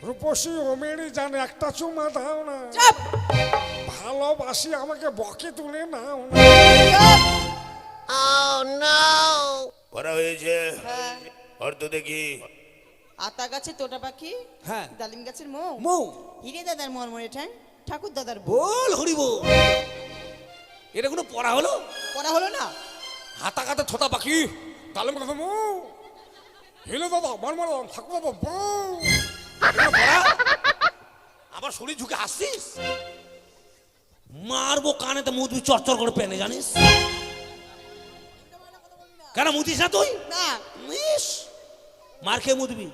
রূপসী ওমেরি জানে একটা চুমা দাও না, চুপ ভালোবাসি আমাকে বকে তুলে নাও না। পড়া হয়েছে হ্যাঁ অর্থ দেখি। আতা গাছে তোটা পাখি, হ্যাঁ ডালিম গাছের মৌ, মৌ হিরে দাদার মরমরে ঠ্যাং, ঠাকুর দাদার বউ। বল হরি বল। এটা কোনো পড়া হলো? পড়া হলো না? হাতা কাতে ছোটা পাখি, তালেম কথা মো হিলে দাদা মারমার ঠাকুর দাদা বউ। এগুলো পড়া? আবার শরীর ঝুঁকে আসছিস, মারবো কানেতে মুদবি চরচর করে পেনে, জানিস কেন মুদিস না তুই? না ইস, মার খেয়ে মুদবি।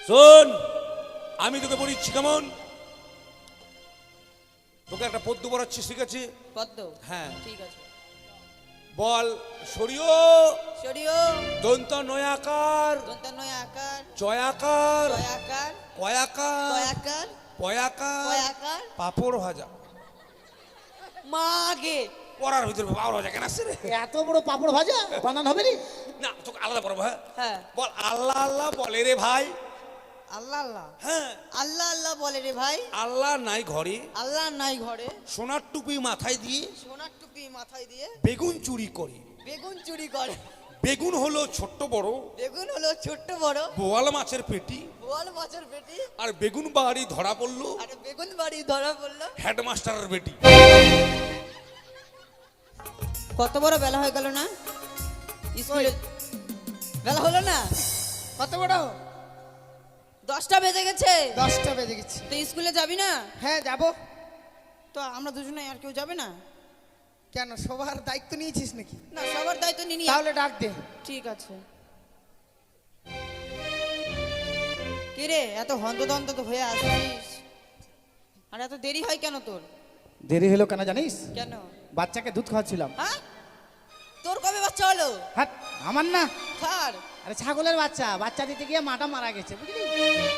শোন, আমি তোকে বলিচ্ছি কেমন, তোকে একটা পদ্য পড়াচ্ছি, শিখেছি? পদ্ম? হ্যাঁ ঠিক আছে। বল সরিও সরিও দন্ত নয়াকার দন্তানয় আকার, চয়াকার জয়াকার, কয়াকার কয়াকার, পয়াকার কয়াকার, পাপড় ভাজা। মাগে পড়ার ভিতরে পাপড় ভাজা কেন আসছে রে? এত বড় পাপড় ভাজা বানান হবে নি? না তোকে আলাদা পড়বো। হ্যাঁ হ্যাঁ বল আল্লাহ আল্লাহ বলে রে ভাই। আল্লাহ আল্লাহ হ্যাঁ আল্লাহ আল্লাহ বলে রে ভাই, আল্লাহ নাই ঘরে, আল্লাহ নাই ঘরে, সোনার টুপি মাথায় দিয়ে সোনার টুপি মাথায় দিয়ে বেগুন চুরি করে। বেগুন চুরি করে। বেগুন হলো ছোট্ট বড়, বেগুন হলো ছোট্ট বড়, বোয়াল মাছের পেটি, বোয়াল মাছের বেটি, আর বেগুন বাড়ি ধরা পড়লো আর বেগুন বাড়ি ধরা পড়লো হেডমাস্টারের বেটি। কত বড় বেলা হয়ে গেল না, স্কুলে বেলা হলো না, কত বড়? 10টা বেজে গেছে। 10টা বেজে গেছে। তো স্কুলে যাবি না? হ্যাঁ যাব। তো আমরা দুজনে আর কেউ যাবে না? কেন, সবার দায়িত্ব নিয়েছিস নাকি? না সবার দায়িত্ব নিয়ে তাহলে ডাক দে। ঠিক আছে। কে রে এত হন্তদন্ত তো হয়ে আসছিস, আর এত দেরি হয় কেন তোর? দেরি হলো কেন জানিস? কেন? বাচ্চাকে দুধ খাওয়াচ্ছিলাম। হ্যাঁ তোর কবে বাচ্চা হলো? হ্যাঁ আমার না, কার? আরে ছাগলের বাচ্চা, বাচ্চা দিতে গিয়ে মাটা মারা গেছে বুঝলি।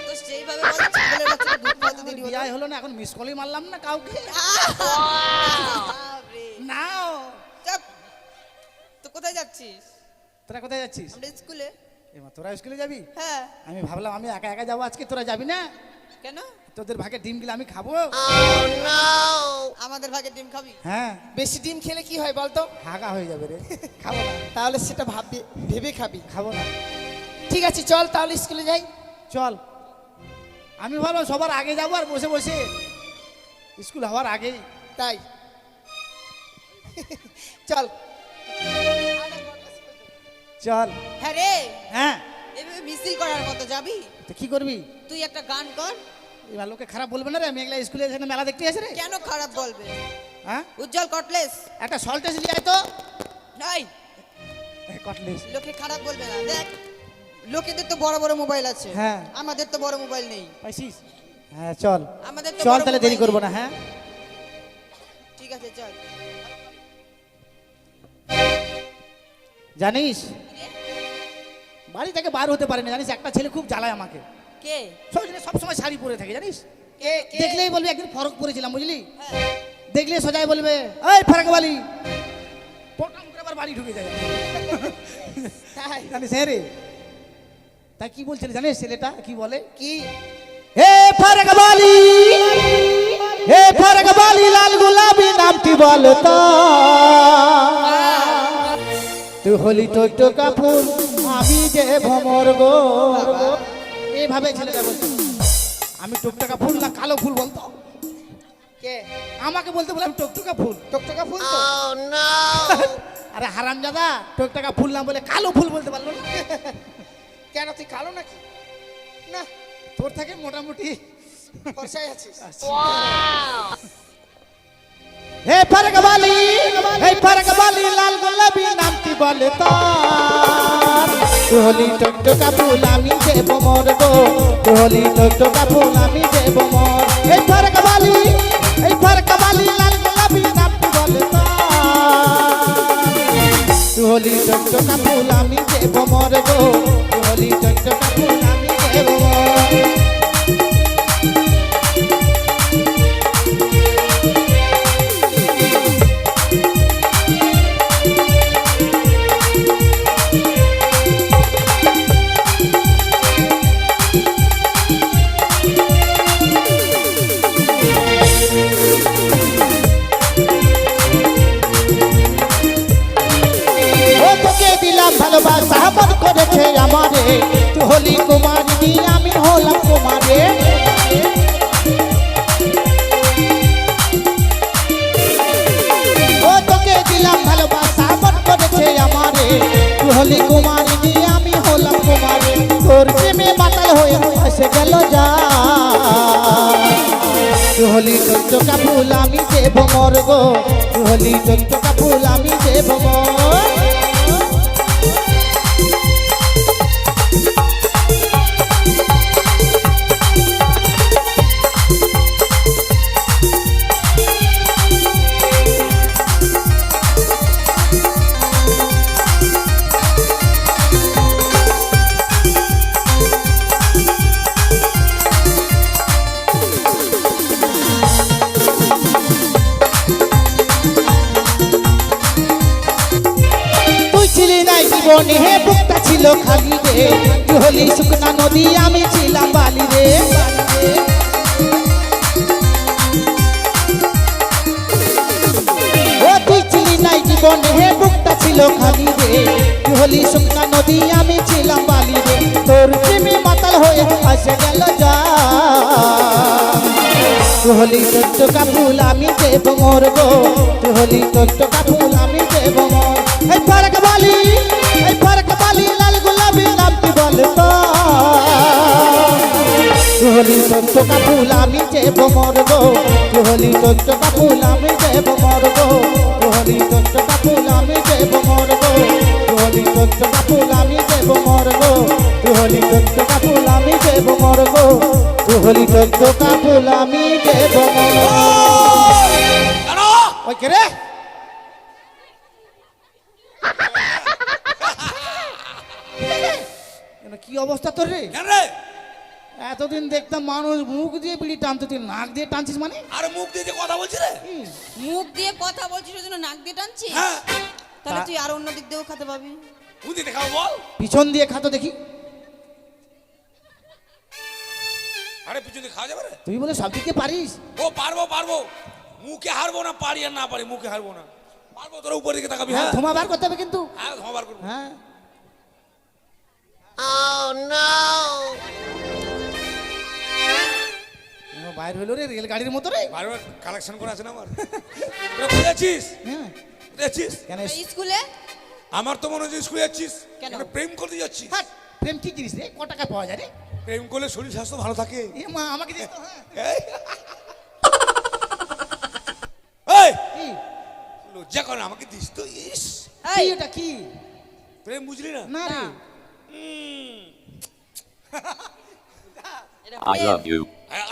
তো সেইভাবে বল, ছাগলের বাচ্চাকে দুধ খাওয়াতে দেরি হলো। বিয়ে হলো না, এখন মিস কলই মারলাম না কাউকে। বাপরে। নাও। চাপ। তো কোথায় যাচ্ছিস? তোরা কোথায় যাচ্ছিস? আমরা স্কুলে। এমা তোরা স্কুলে যাবি? হ্যাঁ। আমি ভাবলাম আমি একা একা যাবো আজকে, তোরা যাবি না? কেন? তোদের ভাগে ডিম গিলে আমি খাবো। আমাদের ভাগে ডিম খাবি? হ্যাঁ বেশি ডিম খেলে কি হয় বলতো? হাগা হয়ে যাবে রে, খাবো না। তাহলে সেটা ভেবে খাবি। খাবো না। ঠিক আছে চল তাহলে স্কুলে যাই। চল। আমি ভালো সবার আগে যাবো আর বসে বসে স্কুল হওয়ার আগেই। তাই চল। চল। হ্যাঁ রে, হ্যাঁ এভাবে মিছিল করার মতো যাবি? তো কি করবি? তুই একটা গান কর। এবার লোকে খারাপ বলবে না রে, আমি এগুলা স্কুলে এখানে মেলা দেখতে আসে রে। কেন খারাপ বলবে? হ্যাঁ উজ্জ্বল কটলেস একটা সল্টেজ নিয়ে আয় তো। নাই, কটলেস। লোকে খারাপ বলবে না। দেখ লোকেদের তো বড় বড় মোবাইল আছে, হ্যাঁ। আমাদের তো বড় মোবাইল নেই। পাইছিস? হ্যাঁ চল। আমাদের তো চল বড় তাহলে দেরি মোবাইল করবো নেই। না। হ্যাঁ ঠিক আছে চল। জানিস বাড়ি থেকে বার হতে পারি না জানিস, একটা ছেলে খুব জ্বালায় আমাকে। কে? সব সময় শাড়ি পরে থাকে জানিস, কে? কে? দেখলেই বলবি একদিন ফরক পরেছিলাম বুঝলি। হ্যাঁ। দেখলে সোজাই বলবে এই ফরক বালি, পটাম করে আবার বাড়ি ঢুকে যায়। তাই জানিস? হ্যাঁ রে। তাই কি বলছিল জানিস ছেলেটা কি বলে? কি? হে ফরক বালি, হে ফরক বালি লাল গোলাপি নামটি বলতো, তুই হলি টকটকা ফুল আমি যে ভমর গো। এইভাবে ছেলেটা বলতো। আমি টকটকা ফুল না কালো ফুল বলতো। কে? আমাকে বলতে বললাম টকটকা ফুল। টকটকা ফুল তো? আরে হারামজাদা, টকটকা ফুল না বলে কালো ফুল বলতে পারলো না। কেন তুই কালো নাকি? না তোর থেকে মোটামুটি। ফর্সাই আছিস। হে ফরক বালি, হে ফরক বালি লাল গোলাপি নামটি বলে তো, তুই হলি টকটকা ফুল আমি যে ভমর গো, তুই হলি টকটকা ফুল আমি যে ভমর। হে ফরক বালি, হে ফরক বালি লাল গোলাপি নামটি বলে তো, তুই হলি টকটকা ফুল আমি যে ভমর গো, তুই হলি টকটকা ফুল আমি যে ভমর। তুই হলি কুমারী আমি হলাম কুমারে ও তোকে দিলাম ভালোবাসা মন করেছে আমারে তুই হলি কুমারী আমি হলাম কুমারে তোর প্রেমে মাতাল হয়ে এসে গেল যা তুই হলি চঞ্চকা ফুল আমি দেব মর গো তুই হলি চঞ্চকা ফুল আমি দেব মর জীবনে হে বুকটা ছিল খালি রে তুই হলি শুকনা নদী আমি ছিলাম বালি রে ও তুই ছিলি নাই জীবনে হে বুকটা ছিল খালি রে তুই হলি শুকনা নদী আমি ছিলাম বালি রে তোর প্রেমে মাতাল হয়ে আসে গেল যা তুই হলি চঞ্চকা ফুল আমি দেব মোর গো তুই হলি চঞ্চকা ফুল আমি দেব মোর এই ফারক বালি লাল গোলাপি নামটি বলে তো তুই হলি চঞ্চকা ফুল আমি দেব মোর গো তুই হলি চঞ্চকা ফুল আমি দেব মোর গো তুই হলি চঞ্চকা ফুল আমি দেব মোর গো তুই হলি চঞ্চকা ফুল আমি দেব মোর গো তুই হলি চঞ্চকা ফুল আমি দেব মোর গো তুই হলি চঞ্চকা ফুল আমি দেব মোর ওই কে রে কি অবস্থা তোর রে কেন রে? এতদিন দেখতাম মানুষ মুখ দিয়ে বিড়ি টানতো তুই নাক দিয়ে টানছিস মানে আরে মুখ দিয়ে যে কথা বলছি রে। মুখ দিয়ে কথা বলছিস ওই জন্য নাক দিয়ে টানছিস হ্যাঁ তাহলে তুই আর অন্য দিক দিয়েও খেতে পাবি মুখ দিয়ে দেখাও বল। পিছন দিয়ে খাতো দেখি আরে পিছনে খাওয়া যাবে রে? তুই বলে সব দিক দিয়ে পারিস ও পারবো মুখে হারবো না, পারি আর না পারি মুখে হারবো না, পারবো। তোরা উপর দিকে তাকাবি। হ্যাঁ হ্যাঁ ধোঁয়া বার করতে হবে কিন্তু হ্যাঁ ধোঁয়াবার করবো। হ্যাঁ বাইর হইলো রে রেলগাড়ির মতো রে বারবার কালেকশন করে আছে না আমার। তোরা বুঝেছিস? হ্যাঁ বুঝেছিস? কেন স্কুলে আমার তো মনে হচ্ছে স্কুলে যাচ্ছিস কেন? মানে প্রেম করতে যাচ্ছিস। হাট প্রেম কি জিনিস রে ক টাকা পাওয়া যায় রে প্রেম করলে শরীর স্বাস্থ্য ভালো থাকে। এ মা আমাকে দিস তো হ্যাঁ এই, এই কি লজ্জা করে আমাকে দিস তো। ইস কি ওটা কি প্রেম বুঝলি না? না রে I love you.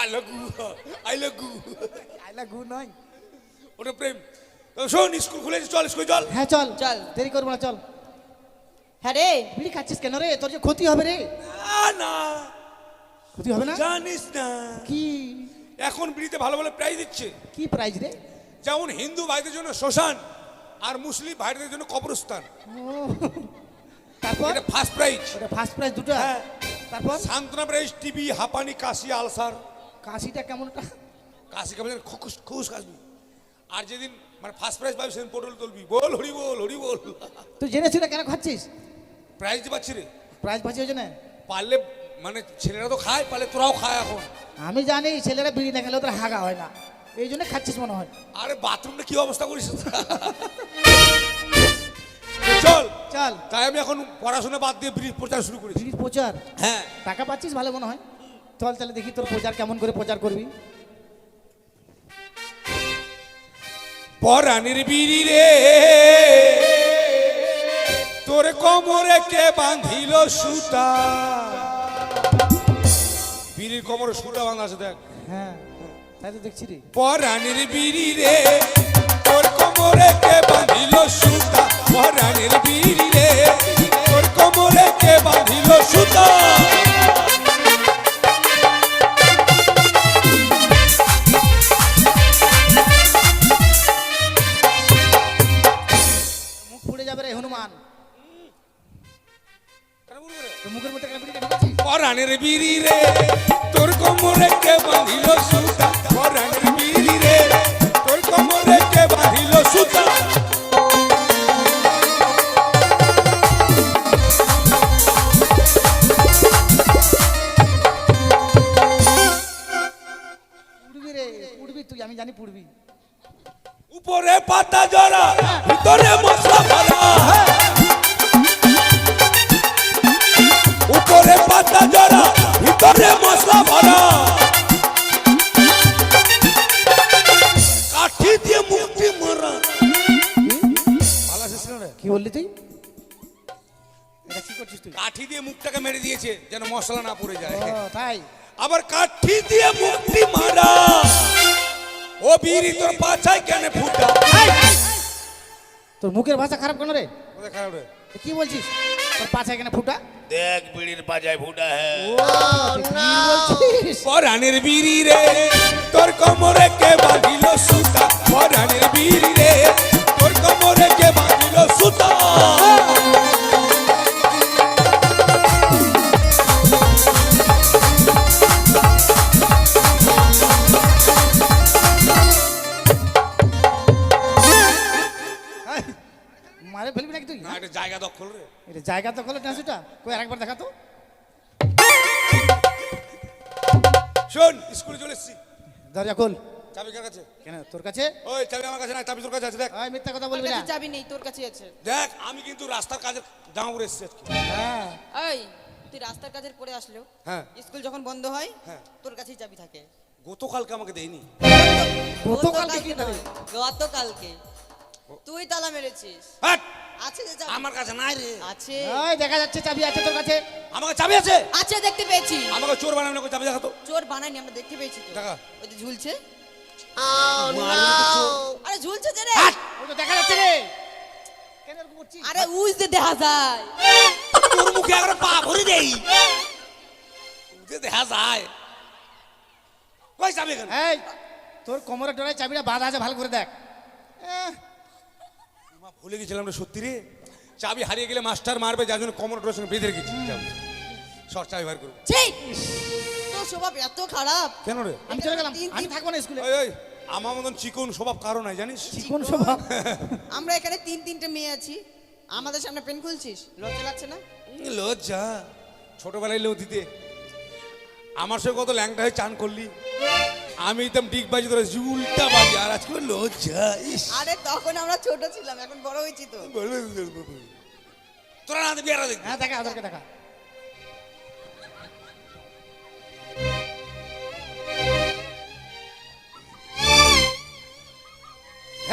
I love you আইলা গু নয় ওটা প্রেম। তো শোন স্কুল খুলেছে, চল স্কুল চল। হ্যাঁ চল চল। দেরি করবো না চল হ্যাঁ রে বিড়ি খাচ্ছিস কেন রে তোর যে ক্ষতি হবে রে না ক্ষতি হবে না জানিস না কি এখন বিড়িতে ভালো ভালো প্রাইজ দিচ্ছে। কি প্রাইজ রে যেমন হিন্দু ভাইদের জন্য শ্মশান আর মুসলিম ভাইদের জন্য কবরস্থান। তারপর এটা ফার্স্ট প্রাইজ। ওটা ফার্স্ট প্রাইজ দুটো হ্যাঁ। তারপর সান্ত্বনা প্রাইজ টিবি, হাঁপানি, কাশি, আলসার। কাশিটা কেমনটা কাশি কেমন খুশ খুশ কাশবি। আর যেদিন মানে ফার্স্ট প্রাইজ পাবি সেদিন পটল তুলবি, বল হরি বল হরি বল। তুই জেনেছিস না কেন খাচ্ছিস প্রাইজ দিয়ে পাচ্ছি রে। প্রাইজ পাচ্ছি ওই জন্য পারলে মানে ছেলেরা তো খায়, পারলে তোরাও খায় এখন। আমি জানি ছেলেরা বিড়ি না খেলে ওদের হাগা হয় না এই জন্য খাচ্ছিস মনে হয় আরে বাথরুমটা কি অবস্থা করিস। চল চল তাই আমি এখন পড়াশোনা বাদ দিয়ে ব্রিজ প্রচার শুরু করেছি। বিড়ির প্রচার হ্যাঁ টাকা পাচ্ছিস ভালো মনে হয় চল তাহলে দেখি তোর প্রচার কেমন করে প্রচার করবি পরাণের বিড়ি রে তোর কোমরে কে বাঁধিল সুতা। বিড়ির কোমরে সুতা বাঁধা আছে দেখ। হ্যাঁ তাই তো দেখছি রে পরাণের বিড়ি রে তোর কোমরে কে বাঁধিল সুতা। পরাণের বিড়ি রে তোর কোমরে কে বাঁধিল সুতা। মুখ ফুটে যাবে রে হনুমান তোর মুখের মধ্যে কেন বিড়িটা ঢুকাচ্ছিস পরাণের বিড়ি রে তোর কোমরে কে বাঁধিল সুতা। পরাণের বিড়ি রে তোর কোমরে কে বাঁধিল সুতা। জানি পুড়বি। উপরে পাতা জরা ভিতরে মশলা ভরা, উপরে পাতা জরা ভিতরে মশলা ভরা, কাঠি দিয়ে মুক্তি মারা। ভালো আছিস না রে? কি বললি তুই? এটা কি করছিস তুই? কাঠি দিয়ে মুখটাকে মেরে দিয়েছে যেন মশলা না পড়ে যায়। ও তাই? আবার কাঠি দিয়ে মুক্তি মারা, ও বিড়ি তোর পাছায় কেন ফুটা? তোর মুখের ভাষা খারাপ কেন রে? কোথায় খারাপ রে? তুই কি বলছিস? তোর পাছা এখানে ফুটা? দেখ বিড়ির পাজায় ফুটা হ্যাঁ। তুই কি বলছিস? পরাণের বিড়ি রে তোর কোমরে কে বাঁধিল সুতা, পরাণের বিড়ি রে তোর কোমরে কে বাঁধিল সুতা। মারে ফেলবি নাকি তুই? না এটা জায়গা দখল রে। এটা জায়গা তো করলো ট্রান্সুটা কই আরেকবার দেখা তো। শোন স্কুলে চলে এসছি, দরজা খোল। চাবি কার কাছে? কেন তোর কাছে? ওই চাবি আমার কাছে না, চাবি তোর কাছে আছে। দেখ ওই মিথ্যা কথা তোর বলবি না। কাছে চাবি নেই, তোর কাছে আছে। দেখ আমি কিন্তু রাস্তার কাজে জামা পরে এসছি আজকে। হ্যাঁ এই তুই রাস্তার কাজের পরে আসলেও হ্যাঁ স্কুল যখন বন্ধ হয় হ্যাঁ। তোর কাছেই চাবি থাকে। গতকালকে আমাকে দেয়নি। গতকালকে কি করে? গতকালকে তুই তালা মেরেছিস। হাট! আছে যে চাবি? আমার কাছে নাই রে। আছে ওই দেখা যাচ্ছে চাবি আছে তোর কাছে। আমাকে চাবি আছে? আছে, দেখতে পেয়েছি। আমাকে চোর বানাবে না, চাবি দেখাতো। চোর বানাইনি, আমরা দেখতে পেয়েছি তো। দেখা। ওই যে ঝুলছে। আরে ঝুলছে যে রে। ওই তো দেখা যাচ্ছে রে। কেন এরকম করছিস? আরে উজ দে দেখা যায়। তোর মুখে একবার পা ভরে দেই, উঠে দেখা যায়। কই চাবি এখানে? এই তোর কোমরের ডোরায় চাবিটা বাঁধা আছে, ভালো করে দেখ। মা ভুলে গেছিলাম রে সত্যি রে। চাবি হারিয়ে গেলে মাস্টার মারবে, যার জন্য কমর ডোরের সঙ্গে বেঁধে রেখেছি। শর্ট চাবি বার করবো। ছি, তোর স্বভাব এত খারাপ। কেন রে? আমি চলে গেলাম, তিন- আমি থাকবো না স্কুলে। ওই ওই আমার মতন চিকন স্বভাব কারো নাই জানিস। কোন স্বভাব? আমরা এখানে তিনটে মেয়ে আছি, আমাদের সামনে পেন খুলছিস, লজ্জা লাগছে না? লজ্জা ছোটবেলায় লো দিতে। আমার সঙ্গে কত ল্যাংটা হয়ে চান করলি, আমি একদম ডিগ বাজি তোরা উল্টা বাজি, আর আজকে লজ্জা। ইস আরে তখন আমরা ছোট ছিলাম, এখন বড় হয়েছি তো। তোরা না বিয়ারা দেখ। হ্যাঁ দেখা, ওদেরকে দেখা।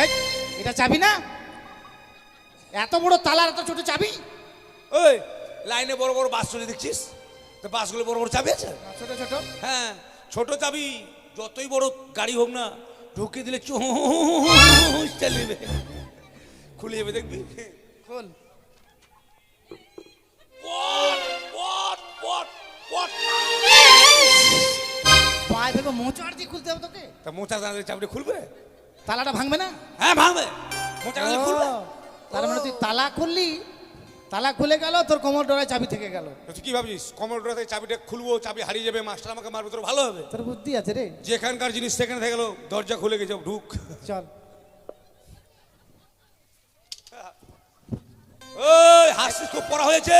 এই, এটা চাবি না? এত বড় তালার এত ছোট চাবি? ওই লাইনে বড় বড় বাস চলে দেখছিস তো, বাসগুলো বড় বড় চাবি আছে। ছোট ছোট? হ্যাঁ ছোট চাবি, যতই বড় গাড়ি হোক না, ঢুকিয়ে দিলে চালিয়ে খুলে যাবে, দেখবি। খোল। পট, পট, পট, পট। পায়ে থেকে মোচড় দিয়ে খুলতে হবে তোকে। তা মোচা দাঁড়িয়ে চাবিটা খুলবে? তালাটা ভাঙবে না? হ্যাঁ ভাঙবে, মোচা দাঁড়িয়ে খুলবে। ও, তার মানে তুই তালা খুললি, তালা খুলে গেল, তোর কোমর ডোরায় চাবি থেকে গেল। তুই কি ভাবছিস কমোডোর থেকে চাবিটা খুলবো, চাবি হারিয়ে যাবে, মাস্টার আমাকে মারবে, তোর ভালো হবে? তোর বুদ্ধি আছে রে। যেখানকার জিনিস সেখানে থেকে গেল, দরজা খুলে গেছে, ঢুক। চল। ওই হাসিস, খুব পড়া হয়েছে।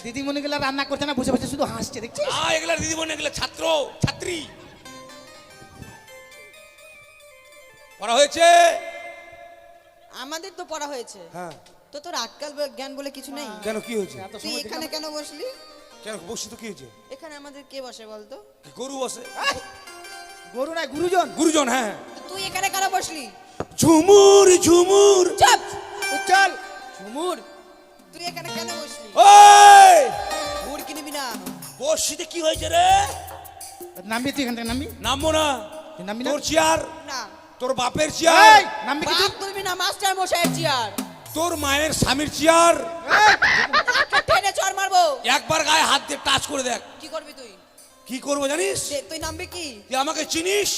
দিদিমণি গুলা রান্না করছে না, বসে বসে শুধু হাসছে, দেখছিস? এগুলা দিদি বোন, এগুলা ছাত্র ছাত্রী। পড়া হয়েছে? আমাদের তো পড়া হয়েছে। হ্যাঁ। তো তোর আজকাল জ্ঞান বলে কিছু নেই? কেন কি হয়েছে? এত তুই সময় এখানে কেন বসলি? কেন বসছি তো কি হয়েছে? এখানে আমাদের কে বসে বলতো? কি গরু বসে? গরু নাই, গুরুজন। গুরুজন, হ্যাঁ। তো তুই এখানে কেন বসলি? ঝুমুর ঝুমুর। চুপ! চল। ঝুমুর, তুই এখানে কেন বসলি? ওই মুড় কিনবি না? বসিতে কি হয়েছে রে? নামবি তুই এখান থেকে, নামবি? নামবো না। তুই নামবি না? তোর চেয়ার, না। তোর বাপের চেয়ার, এই, নামবি কি তুই? বাপ তুলবি না, মাস্টার মশাইয়ের চেয়ার। তোর মায়ের স্বামীর চেয়ার। টেনে চড় মারবো। একবার গায়ে হাত দিয়ে টাচ করে দেখ। কি করবি তুই? কি করবো জানিস? তুই নামবি কি? তুই আমাকে চিনিস?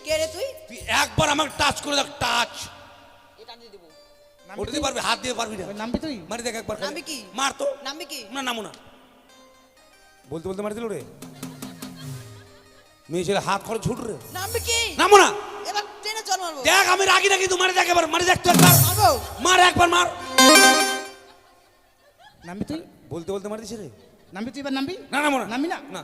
কে রে তুই? তুই একবার আমাকে টাচ করে দেখ, টাচ। এটা দিয়ে দেবো। নামবি ওটাতে তুই? পারবি, হাত দিয়ে পারবি না। ওই নামবি তুই? মারি দেখ একবার, নামবি কি? মার তো। নামবি কি? না নামো না। বলতে বলতে মারি দিল রে। মেয়ে ছেলে হাত খরচ ছুট রে। নামবি কি? নামো না। এবার টেনে চড় মারবো। দেখ আমি রাগি না, কিন্তু মারি দেখ এবার, মারি দেখ তো একবার। মারবো। মার একবার, মার। নামবি তুই? বলতে বলতে মারি দিছে রে। নামবি তুই? এবার নামবি? না নামো না। নামবি না? না।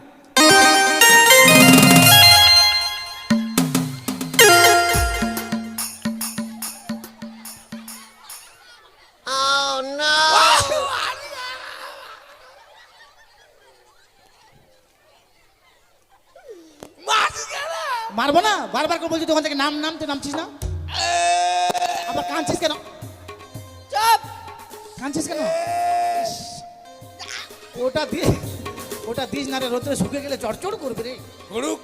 মারবো না, বারবার করে বলছি দোকান থেকে নাম নাম, তুই নামছিস না, আবার কাঁদছিস কেন, চুপ। কাঁদছিস কেন? ওটা দিয়ে, ওটা দিস না রে, রোদ্রে শুকিয়ে গেলে চড়চড় করবে রে। করুক,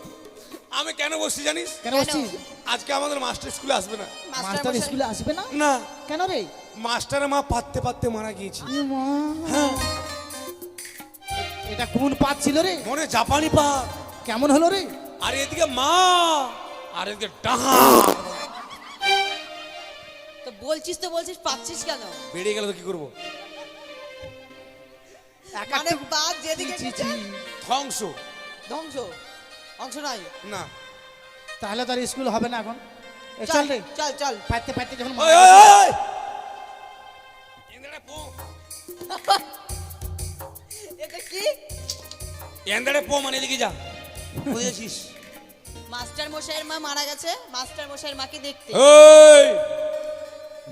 আমি কেন বসছি জানিস? কেন বলছিস? আজকে আমাদের মাস্টার স্কুলে আসবে না। মাস্টার মশাই। স্কুলে আসবে না? না, কেন রে? মাস্টারের মা পাততে পাততে মারা গিয়েছে। এ মা। হ্যাঁ, এটা কোন পাত ছিল রে? মনে জাপানি পা। কেমন হলো রে? আর এদিকে মা, আর এদিকে ডাহা। তো বলছিস তো বলছিস, পাচ্ছিস কেন? বেরিয়ে গেল তো কি করবো? মানে বাদ যেদিকে ছি, ছি, গেছে, ছি। ধ্বংস। ধ্বংস, অংশ নাই। না, তাহলে তো আর স্কুল হবে না এখন। এ চল রে, চল চল। পাইতে পাইতে যখন ওই ওই ওই, ওই এন্দারে পো, এটা কি? এন্দারে পো, মানে এদিকে যা, বুঝেছিস? মাস্টার মশাইয়ের মা মারা গেছে, মাস্টার মশাইয়ের মাকে দেখতে। এই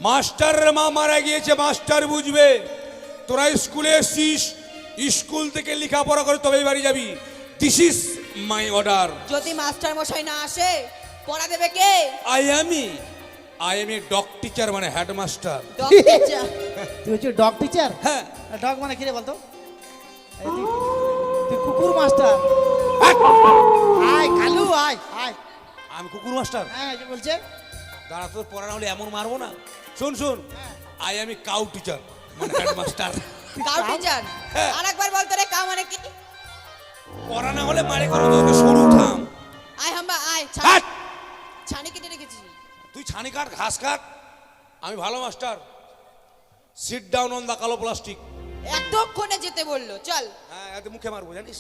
মাস্টারের মা মারা গিয়েছে, মাস্টার বুঝবে। তোরা স্কুলে এসছিস, স্কুল থেকে লেখাপড়া করে তবেই বাড়ি যাবি। This is my order. যদি মাস্টার মশাই না আসে, পড়া দেবে কে? I am a dog teacher, মানে হেডমাস্টার। Dog teacher. তুই হচ্ছে ডগ টিচার? হ্যাঁ, ডগ মানে কি রে বলতো? এই তুই কুকুর মাস্টার। আয় কালু, আয় আয়। আমি কুকুর মাস্টার। হ্যাঁ, এই যে বলছে। দাঁড়া, তোর পড়া না হলে এমন মারবো না। শোন শোন, I am a cow teacher, মানে হেডমাস্টার। Cow teacher? হ্যাঁ। আরেকবার বলতো রে, কাউ মানে কি? পড়া না হলে মারে করো, তোকে সরু থাম। আয় হাম্বা আয়। হাট! ছানি কেটে রেখেছি। তুই ছানি কাট, ঘাস কাট, আমি ভালো master. Sit down on the কালো প্লাস্টিক। এতক্ষণে যেতে বললো, চল। হ্যাঁ, এতে মুখে মারবো জানিস,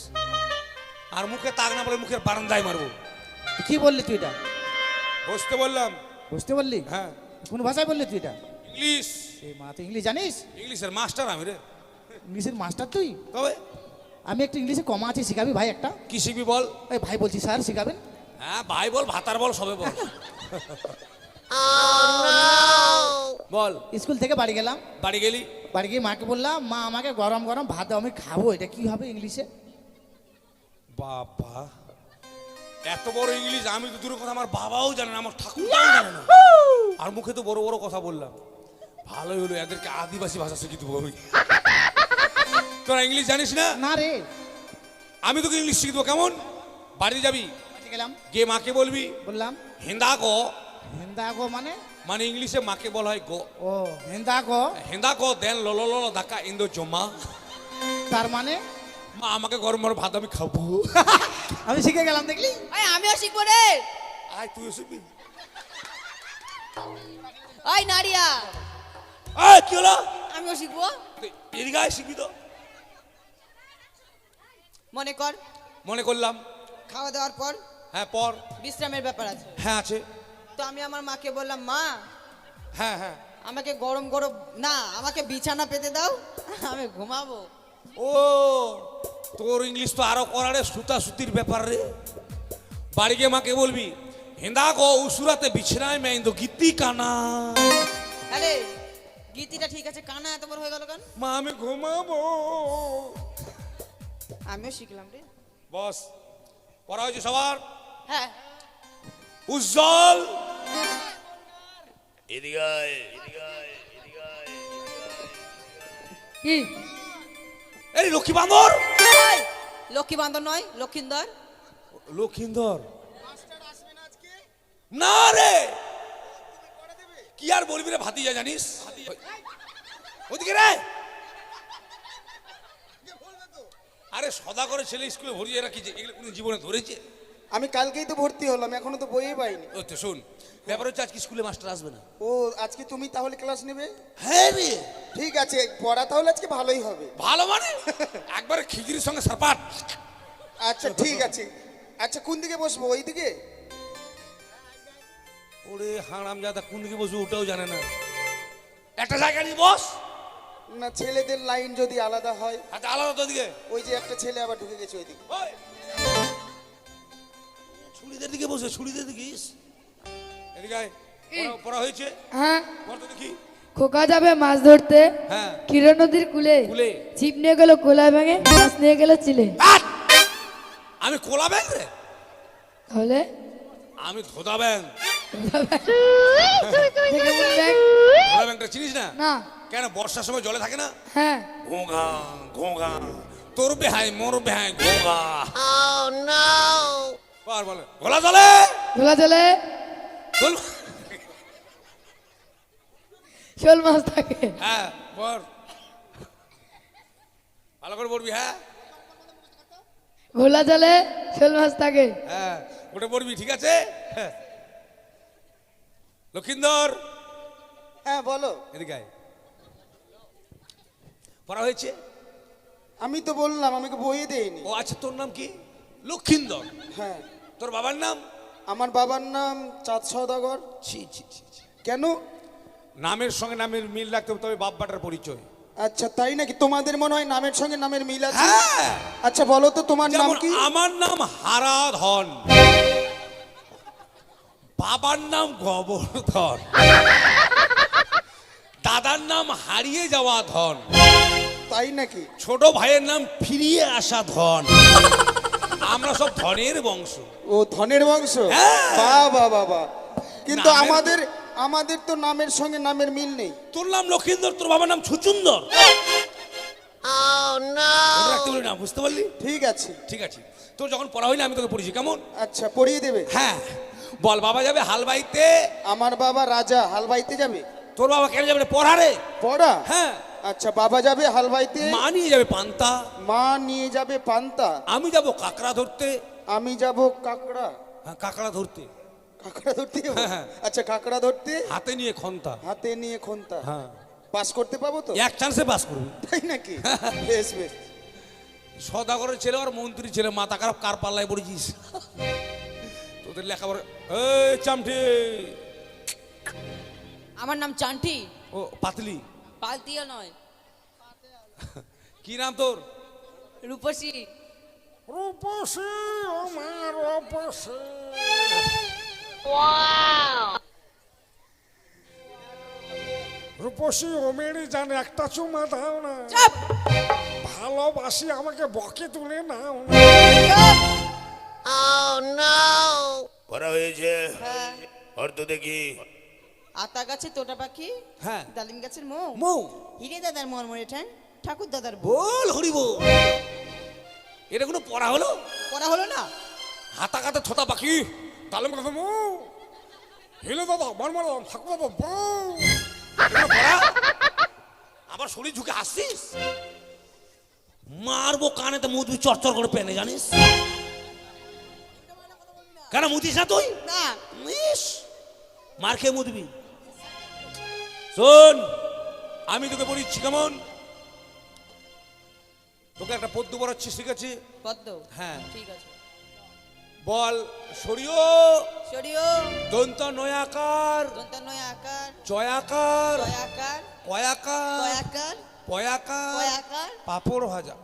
আর মুখে তাক না বলে মুখের বারান্দায় মারবো। তুই কি বললি তুই এটা? বসতে বললাম। বুঝতে বললি? হ্যাঁ, কোন ভাষায় বললি তুই এটা? ইংলিশ। এই মা, তুই ইংলিশ জানিস? ইংলিশের মাস্টার আমি রে। ইংলিশের মাস্টার তুই? তবে আমি একটা ইংলিশে কমা আছে, শিখাবি ভাই একটা? কি শিখবি বল? এই ভাই বলছি স্যার শিখাবেন? হ্যাঁ, ভাই বল, ভাতার বল, সবে বল। বল। স্কুল থেকে বাড়ি গেলাম, বাড়ি গেলি, বাড়ি গিয়ে মাকে বললাম, মা আমাকে গরম গরম ভাত দাও, আমি খাবো। এটা কি হবে ইংলিশে? বাবা এত বড় ইংলিশ, আমি তো দূরের কথা আমার বাবাও জানে না, আমার ঠাকুরটাও জানে না, আর মুখে তো বড় বড় কথা বললাম। ভালোই হলো, এদেরকে আদিবাসী ভাষা শিখি দেবো। তোরা ইংলিশ জানিস না? না রে। আমি তোকে ইংলিশ শিখে দেবো। কেমন? বাড়ি যাবি, বাড়ি গেলাম, গিয়ে মাকে বলবি বললাম হেন্দা গো, হেন্দা গো মানে? মানে ইংলিশে মাকে বলা হয় গো। ও হেন্দা গো, হেন্দা গো দেন লো লো লো ধাক্কা ইন্দো জমা। তার মানে? মা আমাকে গরম গরম ভাত আমি খাবো। আমি শিখে গেলাম, দেখলি? আয় আমিও শিখবো রে। আয় তুই শিখবি। ওই নারিয়া, আয় কি হলো? আমিও শিখবো। তুই এদিকে আয়, শিখবি তো। মনে কর, মনে করলাম। খাওয়া দাওয়ার পর হ্যাঁ, পর। বিশ্রামের ব্যাপার আছে। হ্যাঁ আছে। তো আমি আমার মাকে বললাম, মা হ্যাঁ হ্যাঁ। আমাকে গরম গরম না, আমাকে বিছানা পেতে দাও, আমি ঘুমাবো। ও তোর ইংলিশ তো আরো করারে, সুতা সুতির ব্যাপার রে। বাড়ি গিয়ে মাকে বলবি হেন্দা গো উসুরাতে বিছনায় মে ইন্দো গীতি কানা। আরে গীতিটা ঠিক আছে, কানা এত বড় হয়ে গেল কেন? মা আমি ঘুমাবো। আমিও শিখলাম রে। বস, পড়া হয়েছে সবার? হ্যাঁ। উজ্জ্বল এদিকে আয়, এদিকে আয়, এদিকে আয়, কি? এই লক্ষ্মী বান্দর। ওই, লক্ষ্মী বান্দর নয়, লক্ষিন্দর। লক্ষিন্দর না রে, কি আর বলবি রে ভাতিজা, জানিস? ওদিকে রে। আরে সদা করে ছেলে স্কুলে ভরিয়ে রাখিছে, এগুলো কোনো জীবনে ধরেছে? আমি কালকেই তো ভর্তি হলাম, এখনো তো বইই পাইনি। ও তো শোন, ব্যাপার হচ্ছে আজকে স্কুলে মাস্টার আসবে না। ও আজকে তুমি তাহলে ক্লাস নেবে? হ্যাঁ রে। ঠিক আছে, পড়া তাহলে আজকে ভালোই হবে। ভালো মানে একবারে খিচুড়ির সঙ্গে সারপাট। আচ্ছা ঠিক আছে। আচ্ছা কোন দিকে বসবো, ওই দিকে? ওরে হারামজাদা, কোন দিকে বসবো ওটাও জানে না। একটা জায়গা নিয়ে বস। না ছেলেদের লাইন যদি আলাদা হয়? আচ্ছা আলাদা তো দিকে। ওই যে একটা ছেলে আবার ঢুকে গেছে ওইদিকে। ওই ছুরিদের দিকে বসে, ছুরিদের দিকে। এদিকে আয়। পড়া হয়েছে? হ্যাঁ, বল তো দেখি। খোকা যাবে মাছ ধরতে হ্যাঁ। কিরণ নদীর কুলে, কুলে। ছিপ নিয়ে গেল কোলা ভেঙে, মাছ নিয়ে গেল চিলে। আট! আমি কোলা ব্যাগ রে। তাহলে আমি ধোদা ব্যাং। দেখে কোন ব্যাংক? ধোদা ব্যাংকটা চিনিস না? না। কেন বর্ষার সময় জলে থাকে না? হ্যাঁ। ঘোঙা ঘোঙা তোর বেহাই মোর বেহাই ঘোঙা। বল বলে ঘোলা জলে ধোলা জলে চল। শোল মাছ থাকে। হ্যাঁ বল ভালো করে পড়বি। হ্যাঁ ঘোলা জলে শোল মাছ থাকে। হ্যাঁ ওটা পড়বি, ঠিক আছে? হ্যাঁ। লক্ষিন্দর হ্যাঁ বলো। এদিকে আয়। পড়া হয়েছে? আমি তো বললাম আমাকে বইয়ে দেয়নি। ও আচ্ছা, তোর নাম কি? লক্ষিন্দর। হ্যাঁ, তোর বাবার নাম? আমার বাবার নাম চাঁদ সওদাগর। ছি ছি ছি ছি। কেন? নামের সঙ্গে নামের মিল রাখতে হবে, তবে বাপ বাটার পরিচয়। আচ্ছা তাই নাকি? তোমাদের মনে হয় নামের সঙ্গে নামের মিল আছে। হ্যাঁ। আচ্ছা বলো তো তোমার নাম যেমন কি? আমার নাম হারাধন, বাবার নাম গোবর্ধন, দাদার নাম হারিয়ে যাওয়া ধন, তাই নাকি? ছোট ভাইয়ের নাম ফিরিয়ে আসা ধন। আমরা সব ধনের বংশ। ও ধনের বংশ। হ্যাঁ। বাহ বাহ বাহ বাহ। কিন্তু নামের- আমাদের তো নামের সঙ্গে নামের মিল নেই। তোর নাম লক্ষিন্দর, তোর বাবার নাম ছুচুন্দর। মনে রাখতে বলি না, বুঝতে পারলি? ঠিক আছে। ঠিক আছে, তোর যখন পড়া হয়নি আমি তোকে পড়িয়েছি, কেমন? আচ্ছা পড়িয়ে দেবে। হ্যাঁ বল। বাবা যাবে হাল বাইতে। আমার বাবা রাজা হাল বাইতে যাবে। তোর বাবা কেন যাবে? পড়ারে। পড়া? হ্যাঁ। আচ্ছা বাবা যাবে হাল বাইতে, মা নিয়ে যাবে পান্তা। মা নিয়ে যাবে পান্তা, আমি যাব কাঁকড়া ধরতে। আমি যাব কাকড়া। হ্যাঁ, কাঁকড়া ধরতে। কাকড়া ধরতে যাবো? হ্যাঁ। আচ্ছা কাকড়া ধরতে, হাতে নিয়ে খন্তা। হাতে নিয়ে খন্তা। হ্যাঁ, পাস করতে পাবো তো? এক চান্সে পাস করবি। তাই নাকি? বেশ বেশ। সদাগরের ছেলে আর মন্ত্রী ছেলে, মাথা খারাপ, কার পাল্লায় পড়েছিস? তোদের লেখাপড়া। এই চামঠে। আমার নাম চান্টি। ও পাতলি। পালতিয়া নয়, কি নাম তোর? রূপসী। রূপসী ও মা রূপসী, রূপসী ও মেরি জান একটা চুমা দাও না, চাপ ভালোবাসি আমাকে বকে তুলে নাও না। পড়া হয়েছে? হ্যাঁ। অর্থ দেখি। আতা গাছে তোতা পাখি, হ্যাঁ। ডালিম গাছের মৌ, মৌ। হিরে দাদার মরমরে ঠ্যাং, ঠাকুর দাদার বউ। বল হরি বল। এটা কোনো পড়া হলো? পড়া হলো না? হাতা কাতে থোতা পাখি। তালে কথা মো হেলে দাদা মারমারাম ঠাকুর বাবা বউ। এগুলো পড়া? আবার শরীর ঝুঁকে হাসছিস? মারবো কানেতে মুদবি চরচর করে পেনে, জানিস? কেন মুদিস না তুই? না। ইস, মার খেয়ে মুদবি। শোন, আমি তোকে পড়িচ্ছি, কেমন? তোকে একটা পদ্য পড়াচ্ছি, ঠিক আছে? পদ্ম? হ্যাঁ। ঠিক আছে। বল সরিও সরিও দন্ত নয়াকার দন্তান্বয় আকার, জয়াকার জয়াকার, কয়াকার কয়াকার, পয়াকার কয়াকার, পাপড় ভাজা।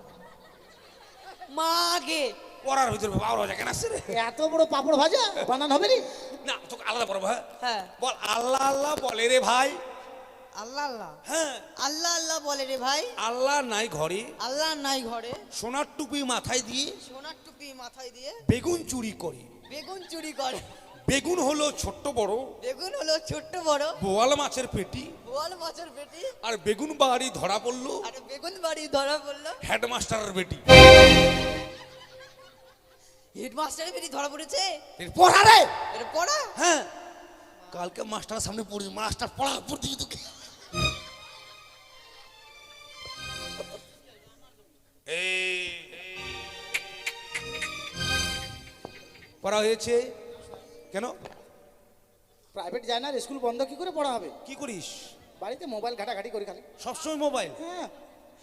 মাগে। পড়ার ভিতরে পাপড় ভাজা কেন আসছে রে? এত বড় পাপড় ভাজা বানান হবে নি? না, তোকে আলাদা পড়াবো। হ্যাঁ হ্যাঁ। বল আল্লাহ আল্লাহ বলে রে ভাই। আল্লাহ আল্লাহ, হ্যাঁ, আল্লাহ আল্লাহ বলে রে ভাই। আল্লাহ নাই ঘরে, আল্লাহ নাই ঘরে, সোনার টুপি মাথায় দিয়ে সোনার টুপি মাথায় দিয়ে বেগুন চুরি করে। বেগুন চুরি করে। বেগুন হলো ছোট্ট বড়, বেগুন হলো ছোট্ট বড়, বোয়াল মাছের পেটি। বোয়াল মাছের বেটি। আর বেগুন বাড়ি ধরা পড়লো আর বেগুন বাড়ি ধরা পড়লো হেডমাস্টারের বেটি। হেডমাস্টারের বেটি ধরা পড়েছে। পড়া রে। এটা পড়া? হ্যাঁ, কালকে মাস্টারের সামনে পড়ি, মাস্টার পড়া পড়তে তোকে। এই পড়া হয়েছে কেন? প্রাইভেট যায় না, স্কুল বন্ধ কি করে পড়া হবে? কি করিস? বাড়িতে মোবাইল ঘাটাঘাটি করি খালি। সবসময় মোবাইল? হ্যাঁ।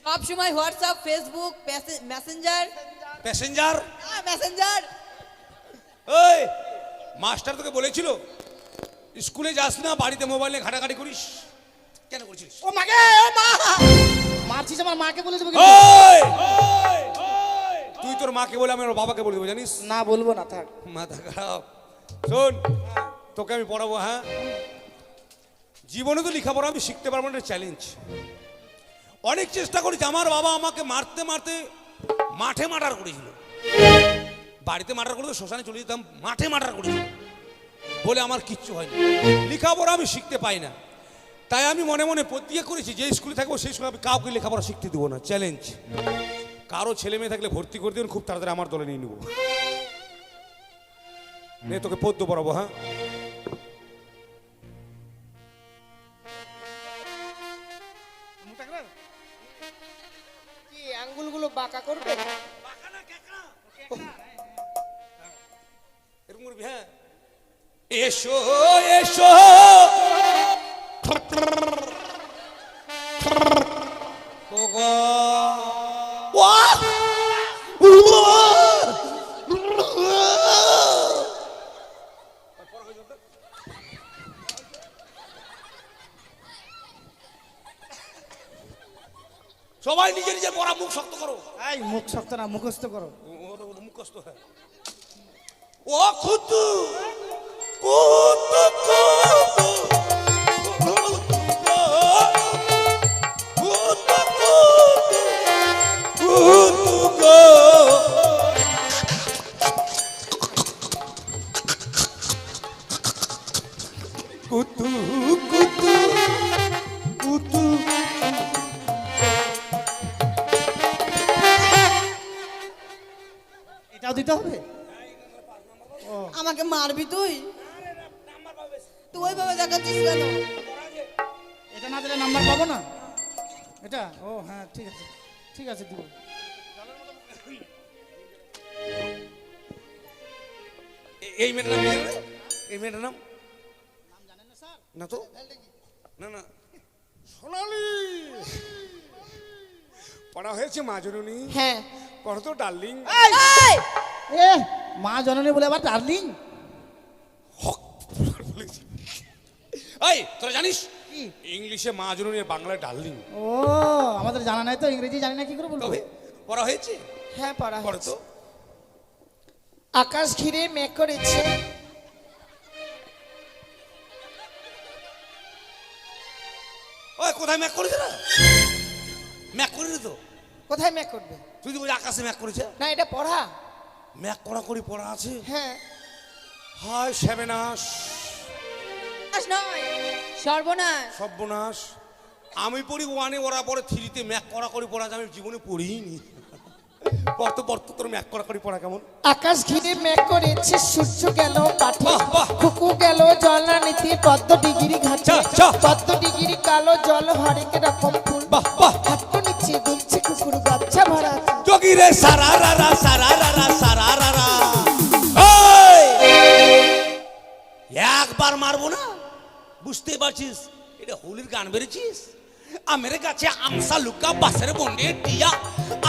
সব সময় WhatsApp, Facebook, Messenger. Passenger? Messenger. ওই মাস্টার তোকে বলেছিল স্কুলে যাস না, বাড়িতে মোবাইল নিয়ে ঘাটাঘাটি করিস, কেন করছিস? ও মাগে, ও মা! মারছিস আমার মাকে বলে দেবো কিন্তু। ওই, তুই তোর মাকে বলে আমি ওর বাবাকে বলে দেবো, জানিস? না বলবো না, থাক। মাথা খারাপ। শোন, তোকে আমি পড়াবো। হ্যাঁ, জীবনে তো লেখাপড়া আমি শিখতে পারবো না, চ্যালেঞ্জ। অনেক চেষ্টা করেছি। আমার বাবা আমাকে মারতে মারতে মাঠে মার্ডার করেছিল। বাড়িতে মার্ডার করতে শ্মশানে চলে যেতাম, মাঠে মার্ডার করেছিল। বলে আমার কিচ্ছু হয়নি। লেখাপড়া আমি শিখতে পাই না, তাই আমি মনে মনে প্রতিজ্ঞা করেছি যে স্কুলে থাকবো সেই সময় আমি কাউকে লেখাপড়া শিখতে দেবো না। চ্যালেঞ্জ। কারো ছেলে মেয়ে থাকলে ভর্তি করে দেবেন, খুব তাড়াতাড়ি আমার দলে নিয়ে নেবো। নে তোকে পদ্য পড়াবো। হ্যাঁ, কি আঙ্গুলগুলো বাঁকা করবে? এরকম করবি। হ্যাঁ, এসো এসো সবাই নিজে নিজে পড়া, মুখ শক্ত করো। এই মুখ শক্ত না, মুখস্থ করো। মুখস্থ। হ্যাঁ, ও খুতু কুতু কুতু কুতু কুতু। এটাও দিতে হবে? আমাকে মারবি তুই? তুই ওইভাবে দেখাচ্ছিস কেন? এটা না দিলে নাম্বার পাবো না? এটা? ও হ্যাঁ, ঠিক আছে ঠিক আছে, দিব। এই মেয়েটার নাম কি? এই মেয়েটার নাম না তো? না না, সোনালি পড়া হয়েছে মা জননী? হ্যাঁ। পড়ো তো ডার্লিং। এই! এ মা জননী বলে আবার ডার্লিং? এই তোরা জানিস ইংলিশে মা জননী, বাংলায় ডার্লিং। ও আমাদের জানা নাই তো, ইংরেজি জানি না, কি করে বলবো? তবে পড়া হয়েছে? হ্যাঁ পড়া পড়ো তো। আকাশ ঘিরে মেঘ করেছে, ওই কোথায় ম্যাক করেছে? না ম্যাক করেনি তো। কোথায় মেঘ করবে? তুই বলি আকাশে ম্যাক করেছে? না এটা পড়া। ম্যাক করা করি পড়া আছে। হ্যাঁ। হায় সেবেনাশ, নয়, সর্বনাশ। সর্বনাশ। আমি পড়ি ওয়ানে, ওরা পড়ে থ্রিতে। ম্যাক করা করি পড়া আমি জীবনে পড়িনি। পড়তো পড়তো, তোর ম্যাক করা করি পড়া কেমন? আকাশ ঘিরে মেঘ করেছে, সূর্য গেল পাঠে, বাহ, বাহ। কুকু গেল জল নিতে পদ্ম ডিগিরি ঘাটে, চা, চা। পদ্ম ডিগিরি কালো জল হরেক রকম ফুল, বাহ বাহ। হাত নিচে দুলছে কুকুর বাচ্চা ভরা। যোগী রে সারা রারা সারা রারা সারা রারা। একবার মারবো না, বুঝতে পারছিস? এটা হোলির গান বেরেছিস। আমের কাছে আমসা লুকা বাসের বনে টিয়া,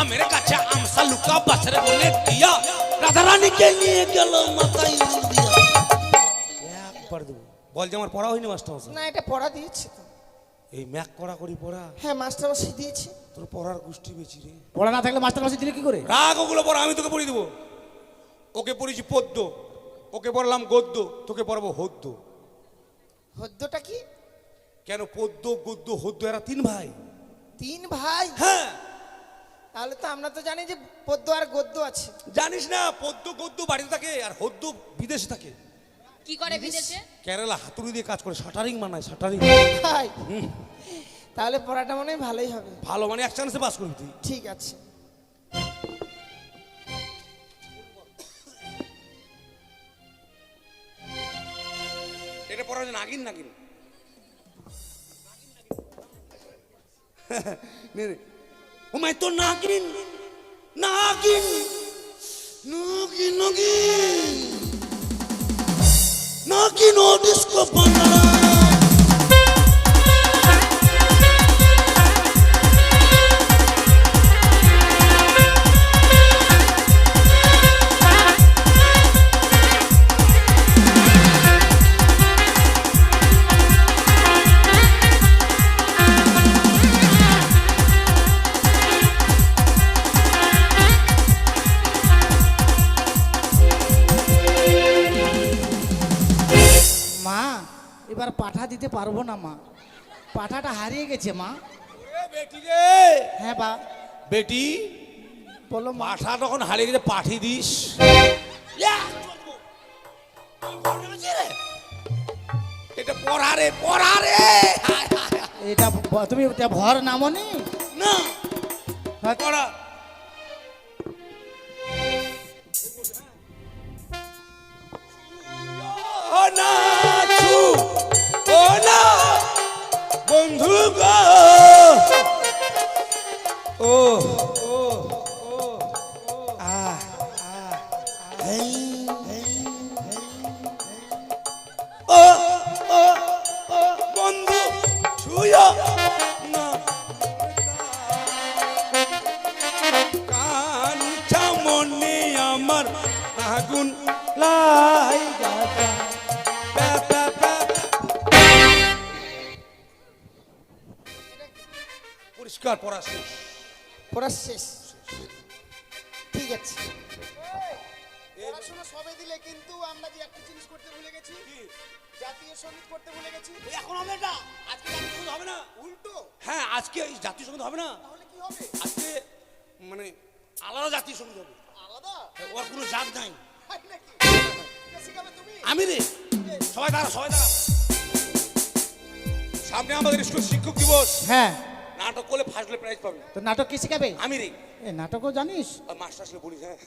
আমের কাছে আমসা লুকা বাসের বনে টিয়া, রাধা রানীকে নিয়ে গেল মাথায় উড় দিয়া। একবার দেবো। বল যে আমার পড়া হয়নি মাস্টার মশাই। না এটা পড়া দিয়েছে তো। এই ম্যাক করা করি পড়া হ্যাঁ মাস্টার মশাই দিয়েছে। তোর পড়ার গোষ্ঠী বেশি রে। পড়া না থাকলে মাস্টার মাসি দিলে কি করে? রাগ ওগুলো পড়া, আমি তোকে পড়িয়ে দেবো। ওকে পড়েছি পদ্য, ওকে পড়লাম গদ্য, তোকে পড়াবো হদ্য। হদ্যটা কি? কেন পদ্য গদ্য হদ্য এরা তিন ভাই। তিন ভাই? হ্যাঁ, তাহলে তো আমরা তো জানি যে পদ্য আর গদ্য আছে। জানিস না? পদ্য গদ্য বাড়িতে থাকে আর হদ্য বিদেশে থাকে। কি করে বিদেশে? কেরালা হাতুড়ি দিয়ে কাজ করে, শাটারিং বানায়, শাটারিং। ভাই তাহলে পড়াটা মনে হয় ভালোই হবে। ভালো মানে এক চান্সে পাস করবি তুই। ঠিক আছে। এটা পড়া হচ্ছে নাগিন নাগিন। নে রে। ও মাই তো নাগিন নাগিন নাগিন নাগিন নাগিন ও ডিস্কো বাংলা। মা এবার পাঠা দিতে পারবো না মা, পাঠাটা হারিয়ে গেছে মা। বেটি রে, হ্যাঁ বা বেটি বলো মা। পাঠা তখন হারিয়ে গেছে, পাঠিয়ে দিস। পড়ারে পড়ারে এটা তুমি এটা ভর নামনি না হ্যাঁ। পড়া ও না ছু ও না বন্ধু গো ও ও ও আ ও ও ও বন্ধু ছুঁয়ো না কাঞ্চা মনে আমার আগুন লাই পরিষ্কার পড়া শেষ পড়া শেষ ঠিক আছে পড়াশোনা সবে দিলে কিন্তু আমরা যে একটা জিনিস করতে ভুলে গেছি জাতীয় সঙ্গীত করতে ভুলে গেছি এখন হবে না আজকে জাতীয় সঙ্গীত হবে না উল্টো হ্যাঁ আজকে এই জাতীয় সঙ্গীত হবে না তাহলে কি হবে আজকে মানে আলাদা জাতীয় সঙ্গীত হবে আলাদা ওর কোনো জাত নাই হয় নাকি কে শিখাবে তুমি আমি রে সবাই দাঁড়া সবাই দাঁড়া সামনে আমাদের স্কুল শিক্ষক দিবস হ্যাঁ নাটক করলে ফার্স্ট হলে প্রাইজ পাবে তো নাটক কি শিখাবে আমি রে এ নাটকও জানিস আর মাস্টার আসলে বলিস হ্যাঁ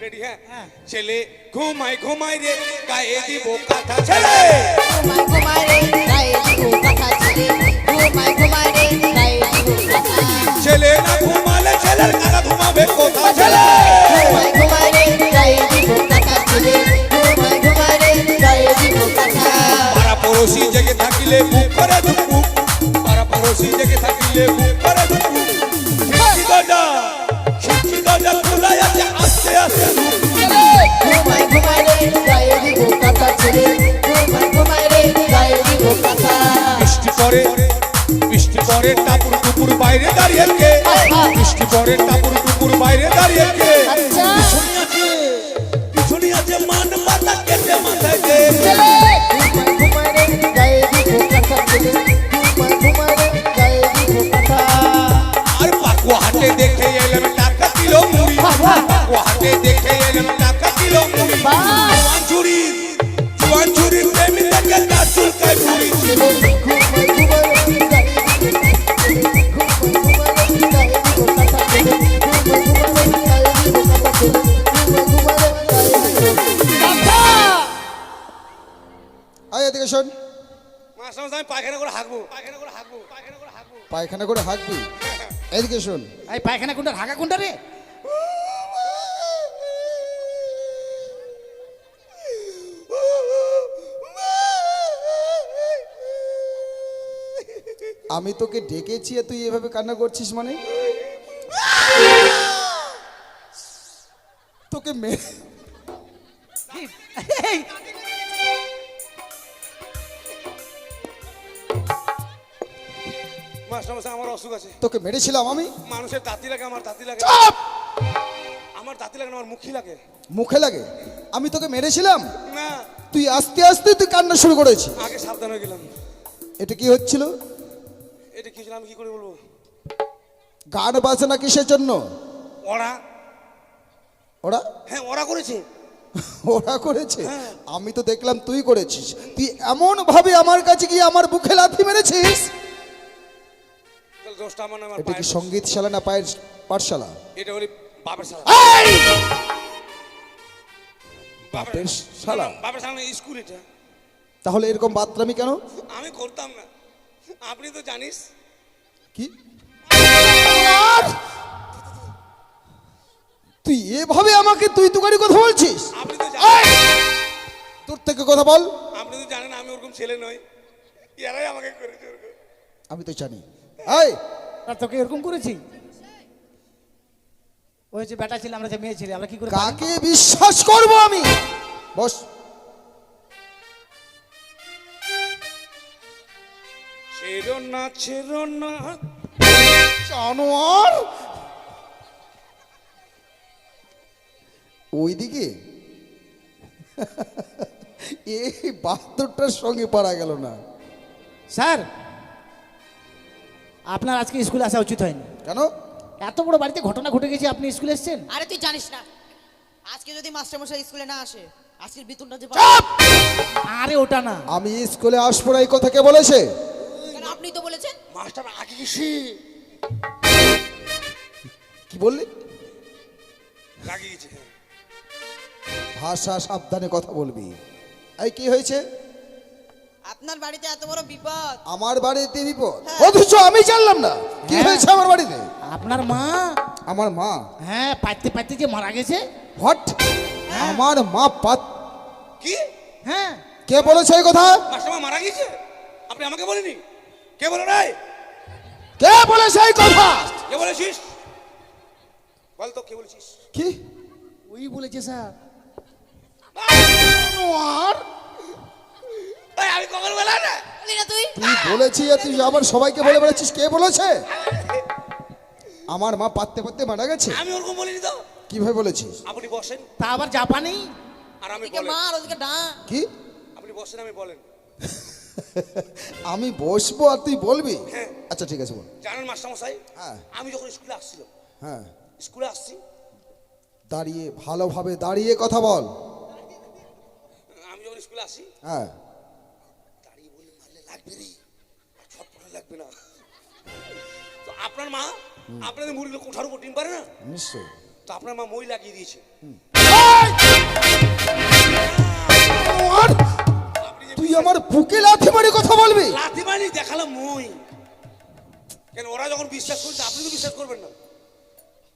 রেডি হ্যাঁ হ্যাঁ। ছেলে ঘুমাই ঘুমাই রে গায়ে দিব কথা ছেলে ঘুমায় ঘুমায় রে গায়ে দিব কথা ছেলে ঘুমায় ঘুমায় রে গায়ে দিব কথা ছেলে না ঘুমালে ছেলের কাটা ঘুমাবে কোথা ছেলে ঘুমায় ঘুমায় রে গায়ে দিব কথা ছেলে ঘুমায় ঘুমায় রে গায়ে দিব কথা পাড়া পড়োশি জেগে থাকিলে বুক করে দুপু পাড়া পড়োশি জেগে থাকিলে বুক করে দুপু খিড়কি দরজা খোলা আছে আস্তে আস্তে ঘুমায় ঘুমায় রে গায়ে দিব কথা ছেলে ঘুমায় ঘুমায় রে গায়ে দিব কথা বৃষ্টি পরে টাপুর টুপুর বাইরে দাঁড়িয়ে কে বৃষ্টি পরে টাপুর টুপুর বাইরে দাঁড়িয়ে কে আচ্ছা পিছনে আছে মান পাতা কেটে মাথায় দে ঘুমায় ঘুমায় রে গায়ে দিব কথা ছেলে ঘুমায় ঘুমায় রে গায়ে দিব কথা আর পাকুয়া হাটে দেখে এলাম টাকা কিলো মুড়ি পাকুয়া হাটে দেখে এলাম টাকা কিলো মুড়ি জুয়ান চুরি প্রেমী দেখে তার চুলকায় মুড়ি আয় এদিকে শোন মাস মাস আমি পায়খানা করে হাঁকবো পায়খানা করে হাঁকবো পায়খানা করে হাঁকবো পায়খানা করে হাঁকবি এদিকে শোন এই পায়খানা কোনটা হাগা কোনটা রে আমি তোকে ডেকেছি আর তুই এভাবে কান্না করছিস মানে তোকে এই, মাস মাস আমার অসুখ আছে তোকে মেরেছিলাম আমি মানুষের দাঁতি লাগে আমার দাঁতি লাগে আমার দাঁতি লাগে না, আমার মুখই লাগে মুখে লাগে আমি তোকে মেরেছিলাম না তুই আস্তে আস্তে তুই কান্না শুরু করেছিস আগে সাবধান হয়ে গেলাম এটা কি হচ্ছিল এটা কি ছিল আমি কি করে বলবো গান বাজনা কিসের জন্য ওরা ওরা হ্যাঁ ওরা করেছে ওরা করেছে আমি তো দেখলাম তুই করেছিস তুই এমন ভাবে আমার কাছে গিয়ে আমার বুকে লাথি মেরেছিস তাহলে দোষটা আমার না, আমার এটা কি পায়ের দোষ। সঙ্গীতশালা না পায়ের পাঠশালা এটা হলি বাপের শালা বাপের শালা? বাপের শালা না, স্কুল এটা তাহলে এরকম বাতরামি কেন আমি করতাম না আপনি তো জানিস কি তুই এভাবে আমাকে তুই তুকারি কথা বলছিস আপনি তো জানেন তোর থেকে কথা বল আপনি তো জানেন আমি ওরকম ছেলে নই এরাই আমাকে করেছে ওরকম আমি তো জানি এই আর তোকে এরকম করেছি ওই যে বেটা ছিল আমরা যে মেয়ে ছিলি আমরা কি করে পারি? কাকে বিশ্বাস করব আমি বস ছেড়ো না ছেড়ো না জানোয়ার ওইদিকে এই বাহাত্তরটার সঙ্গে পারা গেল না স্যার আপনার আজকে স্কুলে আসা উচিত হয়নি কেন এত বড় বাড়িতে ঘটনা ঘটে গেছে আপনি স্কুলে এসেছেন আরে তুই জানিস না আজকে যদি মাস্টারমশাই স্কুলে না আসে আজকের বেতনটা যে চাপ! আরে ওটা না, আমি স্কুলে আসবো না এই কথা কে বলেছে? কেন আপনি তো বলেছেন। মাস্টার আগে গেছি কি বললি? রাগি গেছে। ভাষা সাবধানে কথা বলবি। এই কি হয়েছে? আপনার বাড়িতে এত বড় বিপদ। আমার বাড়িতে বিপদ, হ্যাঁ। অথচ আমি জানলাম না কি হ্যাঁ। হয়েছে আমার বাড়িতে। আপনার মা, আমার মা? হ্যাঁ, পাইতে পাইতে যে মারা গেছে। হোয়াট? আমার মা পাত? কি হ্যাঁ, কে বলেছে এই কথা? মাস্টার মারা গেছে? আপনি আমাকে বলেনি? কে বলে নাই? কে বলেছে এই কথা? কে বলেছিস? বল তো কে বলেছিস? কি? ওই বলেছে স্যার। এই, আমি কখন বলা না? বলি না তুই। তুই বলেছিস আর তুই আবার সবাইকে বলে বেড়াচ্ছিস কে বলেছে? আমার মা পাততে পাততে মারা গেছে। আমি ওরকম বলিনি তো। কিভাবে বলেছিস? আপনি বসেন তা আবার জাপানি। আর আমি ওদিকে বলেন। মা আর ওদিকে ডাঁ। কি? আপনি বসেন, আমি বলেন। আমি বসবো আর তুই বলবি? হ্যাঁ। আচ্ছা ঠিক আছে বল। জানেন মাস্টারমশাই, হ্যাঁ। আমি যখন স্কুলে আসছিল, হ্যাঁ, স্কুলে আসছি, দাঁড়িয়ে ভালোভাবে দাঁড়িয়ে কথা বল। আমি যখন স্কুলে আসি, হ্যাঁ, দাঁড়িয়ে বলে মারলে লাগবে রে, আর ছটফটে লাগবে না। তো আপনার মা আপনাদের মুরগির কোঠার উপর ডিম পারে না, নিশ্চয়ই। তো আপনার মা মই লাগিয়ে দিয়েছে। আপনি যে তুই আমার বুকে লাথি মারি কথা বলবি? লাথি মারি দেখালাম মই, কেন ওরা যখন বিশ্বাস করছে আপনি তো বিশ্বাস করবেন না।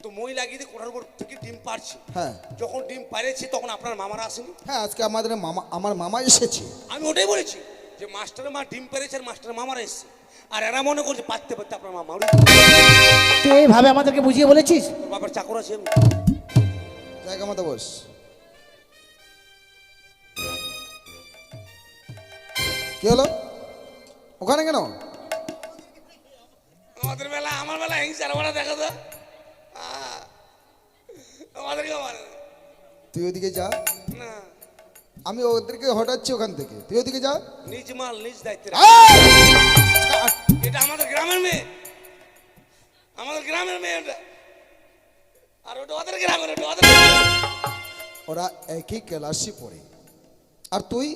তো মই লাগিয়ে দিয়ে কোঠার উপর থেকে ডিম পারছে। হ্যাঁ যখন ডিম পারেছে তখন আপনার মামারা আসেনি। হ্যাঁ, আজকে আমাদের মামা, আমার মামা এসেছে। আমি ওটাই বলেছি যে মাস্টারের মা ডিম পেরেছে আর মাস্টারের মামারা এসছে, আর এরা মনে করছে পারতে পারতে আপনার মামা উড়ে তুই এইভাবে আমাদেরকে বুঝিয়ে বলেছিস? বাবার চাকর আছে আমি। জায়গা মতো বস। কি হলো ওখানে কেন? আমাদের বেলা, আমার বেলা হিংসার ওরা দেখো তো, আমাদেরকে মারে তুই ওদিকে যা, না। আমি ওদেরকে হটাচ্ছি ওখান থেকে, তুই ওদিকে যা। নিজ মাল নিজ দায়িত্বে রাখ। এই! এটা আমাদের গ্রামের মেয়ে, আমাদের গ্রামের মেয়ে ওটা, আর ওটা ওদের গ্রামের, ওটা ওদের গ্রামের। ওরা একই ক্লাসে পড়ে, আর তুই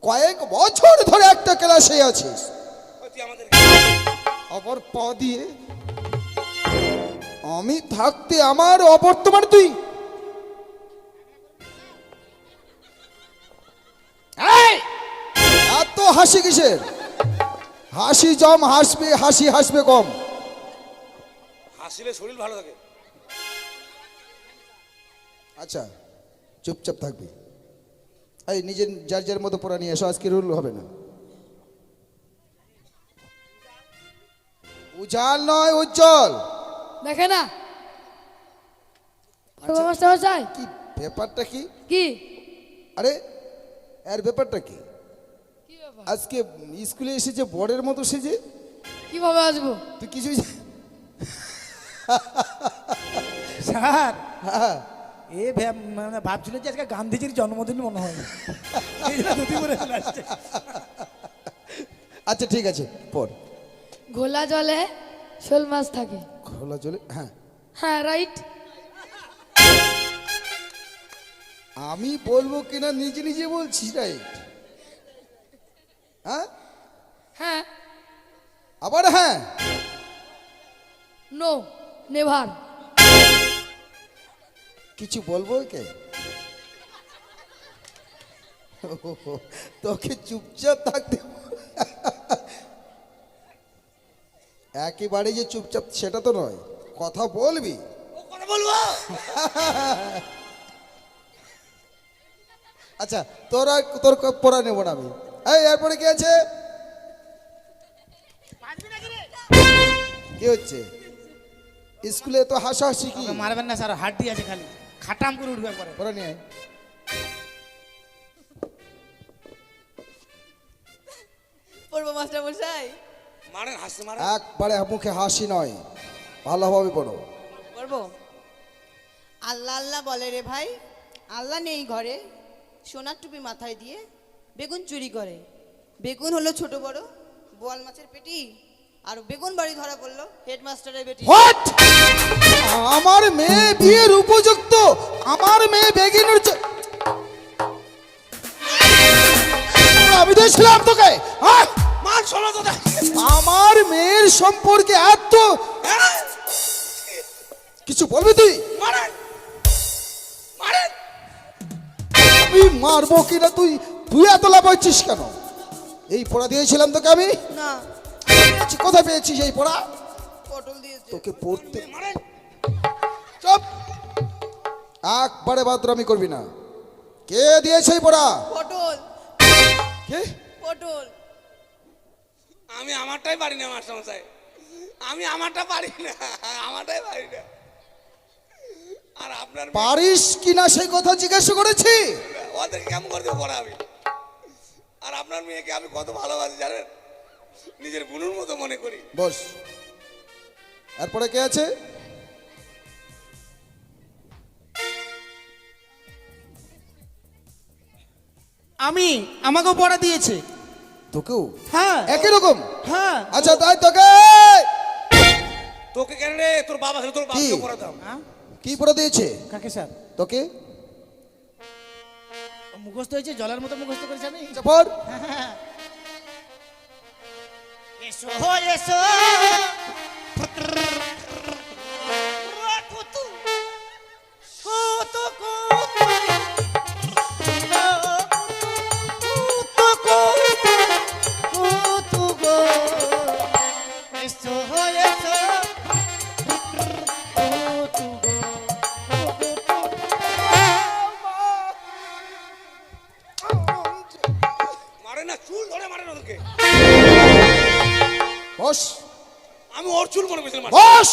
কয়েক বছর ধরে একটা ক্লাসে আছিস। ওই তুই আমাদের গ্রামের। অপর পা দিয়ে আমি থাকতে আমার অবর্তমান তুই। এই! এত হাসি কিসের? হাসি জম হাসবে, হাসি হাসবে কম। হাসিলে শরীর ভালো থাকে। আচ্ছা চুপচাপ থাকবি। এই নিজের যার যার মতো পড়া নিয়ে এসো, আজকে রুল হবে না। উজাল নয় উজ্জ্বল। দেখে না পড়বো মাস্টার মশাই? কি ব্যাপারটা কি? কি আরে এর ব্যাপারটা কি? কি ব্যাপার? আজকে স্কুলে এসেছে বড়ের মতো সেজে, কিভাবে আসবো? তুই কিছুই স্যার, হ্যাঁ, এ মানে ভাবছিল যে আজকে গান্ধীজির জন্মদিন মনে হয়। এই জন্য ধুতি পরে চলে আসছে। আচ্ছা ঠিক আছে পড়। ঘোলা জলে শোল মাছ থাকে। খোলা চলে, হ্যাঁ হ্যাঁ, রাইট। আমি বলবো কিনা নিজে নিজে বলছিস, রাইট? হ্যাঁ, হ্যাঁ, আবার হ্যাঁ। No, never. কিছু বলবো কে? তোকে চুপচাপ থাকতে, একেবারে যে চুপচাপ সেটা তো নয়, কথা বলবি। ও কথা বলবো। আচ্ছা তোর পড়া নেবো না আমি। এই এরপরে কি আছে? কি হচ্ছে স্কুলে? তো হাসাহাসি কি? ওকে মারবেন না স্যার, হাড্ডি আছে খালি, খাটাম করে উঠবে একবারে। পড়া নিয়ে আয়। পড়বো মাস্টার মশাই? মারেন, হাসতে মারেন। একবারে মুখে হাসি নয়, ভালোভাবে পড়ো। পড়বো। আল্লাহ আল্লাহ বলে রে ভাই, আল্লাহ নেই ঘরে, সোনার টুপি মাথায় দিয়ে বেগুন চুরি করে। বেগুন হলো ছোট বড় বোয়াল মাছের পেটি, আর বেগুন বাড়ি ধরা পড়লো হেডমাস্টারের বেটি। হোয়াট? আমার মেয়ে বিয়ের উপযুক্ত, আমার মেয়ে বেগিনের দিয়েছিলাম তোকে? হ্যাঁ? মান শোনো তো দেখ। আমার মেয়ের সম্পর্কে এত হ্যাঁ? কিছু বলবি তুই? মারেন মারেন। আমি মারবো কিনা তুই তুই এত লাফাচ্ছিস কেন? এই পড়া দিয়েছিলাম তোকে আমি। না, কোথায় পেয়েছিস এই পড়া? পটল দিয়েছে। তোকে পড়তে মারেন। চুপ, একবারে বাদরামি করবি না। কে দিয়েছে এই পড়া? পটল, কে? পটল। আমি আমারটাই পারি না মাস্টার মশাই, আমি আমারটা পারি না, আমারটাই পারি না। আর আপনার পারিস কিনা সেই কথা জিজ্ঞাসা করেছি। ওদের কেমন করে দেবো পড়া আমি? আর আপনার মেয়েকে আমি কত ভালোবাসি জানেন, নিজের বোনের মতো মনে করি। বস, এরপরে কে আছে? আমি, আমাকেও পড়া দিয়েছে। তোকেও? হ্যাঁ একই রকম? হ্যাঁ। আচ্ছা তাই তোকে তোকে কেন রে? তোর বাবা ছিল, তোর বাবাকে পড়াতাম। কি পড়া দিয়েছে? কাকে স্যার? তোকে? মুখস্থ হয়েছে, জলের মতো মুখস্থ করেছে আমি। চাপর। এসো এসো মারে না, চুল ধরে মারে না ওদেরকে। বস, আমি ওর চুল মনে করেছিলাম। বস।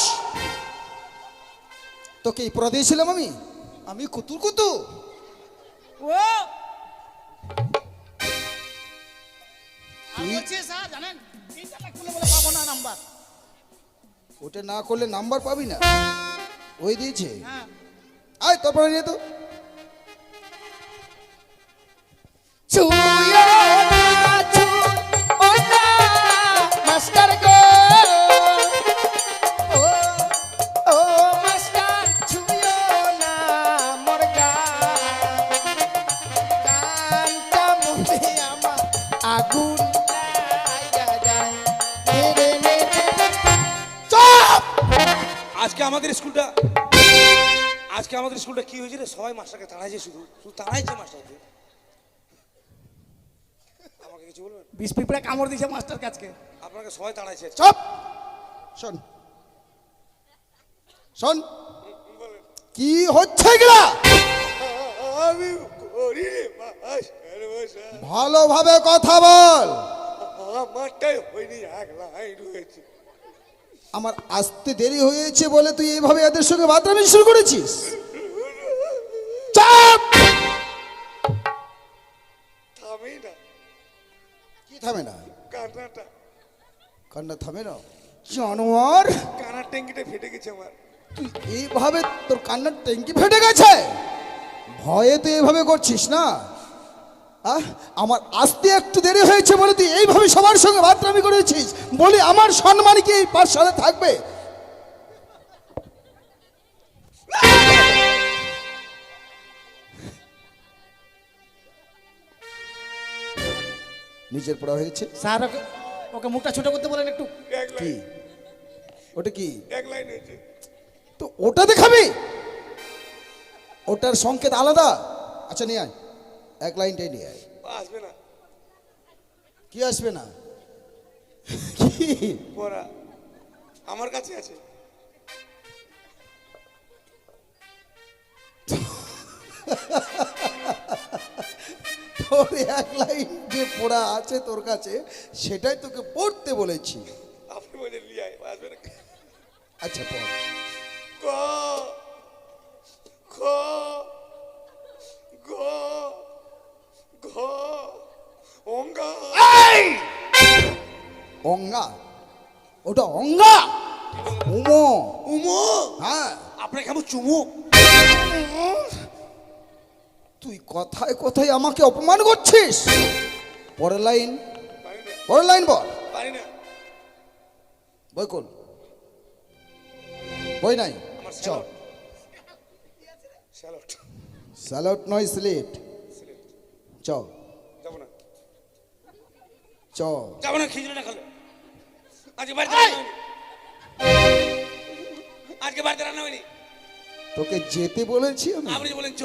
তোকে এই পড়া দিয়েছিলাম আমি। আমি কুতুর কুতু। স্যার জানেন, পাবো না নাম্বার। ওটা না করলে নাম্বার পাবি না। ওই দিয়েছে। হ্যাঁ। আয় তারপরে নিয়ে তো। মাস্টার গো, ও মাস্টার ছুঁয়ো না মোর গানটা মনে আমার আগুন লাগা যায়। চুপ! আজকে আমাদের স্কুলটা কি হয়েছে রে? সবাই মাস্টারকে তাড়াইছে, শুধু শুধু তাড়াইছে মাস্টারকে। আমাকে কিছু বলবেন? বিষ পিঁপড়া কামড় দিয়েছে মাস্টার কাছকে। আপনাকে সবাই তাড়াইছে। চুপ! শোন, শোন, কি হচ্ছে এগুলা? আমি করি মাস্টার মশাই, ভালোভাবে কথা বল। আমারটাই হয়নি, এক লাইন হয়েছে। আমার আসতে দেরি হয়েছে বলে তুই এইভাবে এদের সঙ্গে বাদরামি শুরু করেছিস? চুপ! থামে না কি থামে না? কান্নাটা, কান্না থামে না? জানোয়ার, কানার ট্যাঙ্কিটা ফেটে গেছে আমার। তুই এইভাবে তোর কান্নার ট্যাঙ্কি ফেটে গেছে? ভয়ে তুই এইভাবে করছিস না? আমার আসতে একটু দেরি হয়েছে বলে তুই এইভাবে সবার সঙ্গে বাদরামি করেছিস বলে আমার সম্মান কি এই পাঠশালা থাকবে? নিজের পড়া হয়েছে? স্যার ওকে ওকে মুখটা ছোট করতে বলেন একটু। এক কি লাইন, ওটা? কি এক লাইন হয়েছে। তো ওটা দেখাবি? ওটার সংকেত আলাদা। আচ্ছা নিয়ে আয়, এক লাইনটাই নিয়ে আয়। আসবে না কি আসবে না? কি পড়া আমার কাছে আছে। তোর এক লাইন যে পড়া আছে তোর কাছে সেটাই তোকে পড়তে বলেছি। আপনি বলে লিয়াই, আসবে না। আচ্ছা পড়। ক খ গ ঘ অঙ্গা। অঙ্গা? ওটা অঙ্গা? উমো? উমো? হ্যাঁ। আপনার কেমন চুমু? তুই কথায় কথায় আমাকে অপমান করছিস। পরের লাইন, পারি না, পরের লাইন বল। পারি না। বই কোন? বই নাই? আমার চল। স্যালট, স্যালট নয়, স্লেট। স্যালট চল। যাবো না। চ যাবো না, খিচুড়ি না খালো। আজকে বাড়িতে রান্না হয়নি। আজকে বাড়িতে রান্না হয়নি। তোকে যেতে বলেছি আমি। আপনি যে বলেন চ।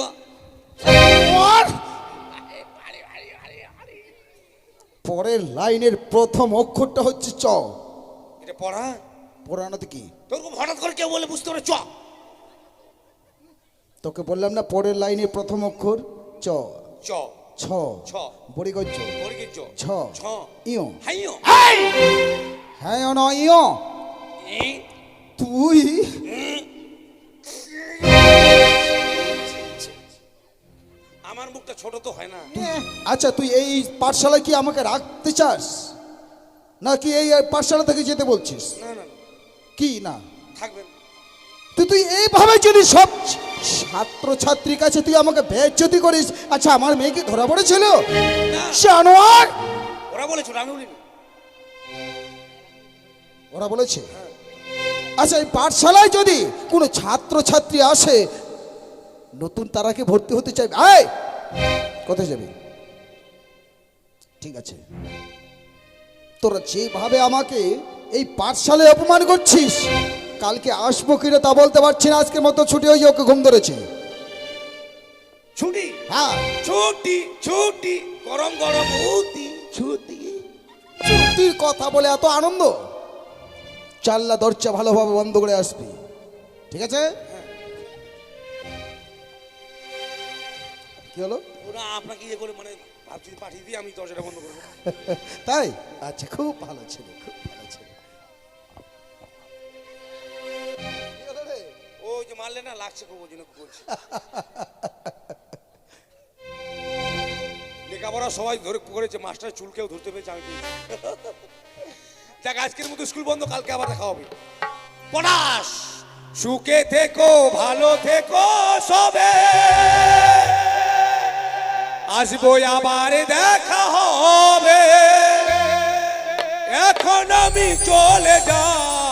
পরের লাইনের প্রথম অক্ষরটা হচ্ছে চ। এটা পড়া পড়ানোতে কি? তোর খুব হঠাৎ করে কেউ বলে বুঝতে পারে চ। তোকে বললাম না পরের লাইনের প্রথম অক্ষর চ। চ ছ ছ বড়িগজ্জ বর্গের চ ছ ছ ইয় হাইও হ্যাঁ ন ইয় ই তুই আমার মুখটা ছোট তো হয় না। আচ্ছা তুই এই পাঠশালায় কি আমাকে রাখতে চাস নাকি এই পাঠশালা থেকে যেতে বলছিস? না না না, কি না থাকবেন। তুই এইভাবে যদি সব ছাত্র ছাত্রীর কাছে তুই আমাকে বেজ্জতি করিস। আচ্ছা আমার মেয়ে কি ধরা পড়েছিল? না। জানোয়ার ওরা বলেছিল, আমি বলিনি। ওরা বলেছে। আচ্ছা এই পাঠশালায় যদি কোনো ছাত্র ছাত্রী আসে নতুন তারাকে ভর্তি হতে চাইবে, আয় কোথায় যাবি? ঠিক আছে, তোরা যেভাবে আমাকে এই পাঠশালায় অপমান করছিস, কালকে আসবো কিনা তা বলতে পারছি না। আজকের মতো ছুটি হয়ে ওকে ঘুম ধরেছে। ছুটি হ্যাঁ ছুটি ছুটি গরম গরম উতি ছুটি ছুটির কথা বলে এত আনন্দ? জানলা দরজা ভালোভাবে বন্ধ করে আসবি, ঠিক আছে? কি হলো? ওরা আপনাকে ইয়ে করে মানে ভাবছি পাঠিয়ে দিয়ে আমি দরজাটা বন্ধ করবো। তাই? আচ্ছা খুব ভালো ছিল, খুব ভালো ছিল। কি হলো রে? ওই যে মারলে না, লাগছে খুব, ওই জন্য বলছি। লেখাপড়া সবাই ধরে করেছে, মাস্টার চুলকেও ধরতে পেরেছে, আমি পেরেছি। দেখ আজকের মতো স্কুল বন্ধ, কালকে আবার দেখা হবে। পড়াস, সুখে থেকো, ভালো থেকো সবে, আসবো আবার দেখা হবে, এখন আমি চলে যাই।